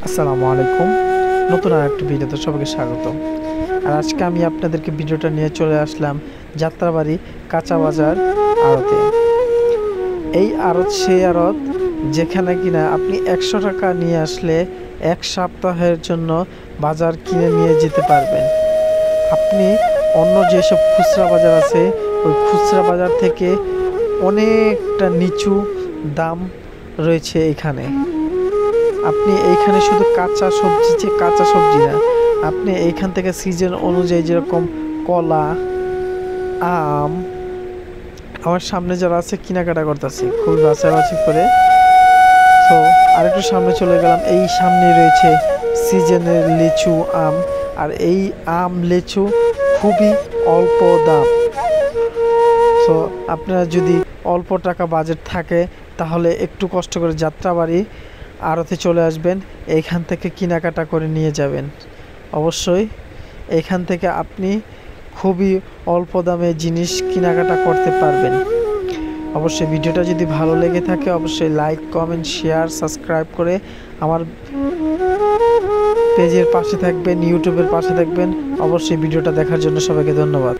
আসসালামু আলাইকুম। নতুন আরেকটা ভিডিওতে সবাইকে স্বাগত। আর আজকে আমি আপনাদেরকে ভিডিওটা নিয়ে চলে আসলাম যাত্রাবাড়ি কাঁচা বাজার আড়তে। এই আড়ত সেই আড়ত যেখানে কিনা আপনি ১০০ টাকা নিয়ে আসলে ১ সপ্তাহের জন্য বাজার কিনে নিয়ে যেতে পারবেন। আপনি অন্য যেসব খুচরা বাজার আছে ওই খুচরা বাজার থেকে অনেকটা নিচু দাম রয়েছে এখানে। আপনি এইখানে শুধু কাঁচা সবজি না, আপনি এইখান থেকে সিজন অনুযায়ী যেরকম কলা, আম, আমার সামনে যারা আছে কেনাকাটা করতেছে খুবই বাছাবাছি করে। তো আরেকটু সামনে চলে গেলাম, এই সামনে রয়েছে সিজনের লিচু, আম। আর এই আম লিচু খুবই অল্প দাম। তো আপনারা যদি অল্প টাকা বাজেট থাকে তাহলে একটু কষ্ট করে যাত্রাবাড়ি আড়তে চলে আসবেন, এইখান থেকে কেনাকাটা করে নিয়ে যাবেন। অবশ্যই এইখান থেকে আপনি খুবই অল্প দামে জিনিস কেনাকাটা করতে পারবেন। অবশ্যই ভিডিওটা যদি ভালো লেগে থাকে অবশ্যই লাইক, কমেন্ট, শেয়ার, সাবস্ক্রাইব করে আমার পেজের পাশে থাকবেন, ইউটিউবের পাশে থাকবেন। অবশ্যই ভিডিওটা দেখার জন্য সবাইকে ধন্যবাদ।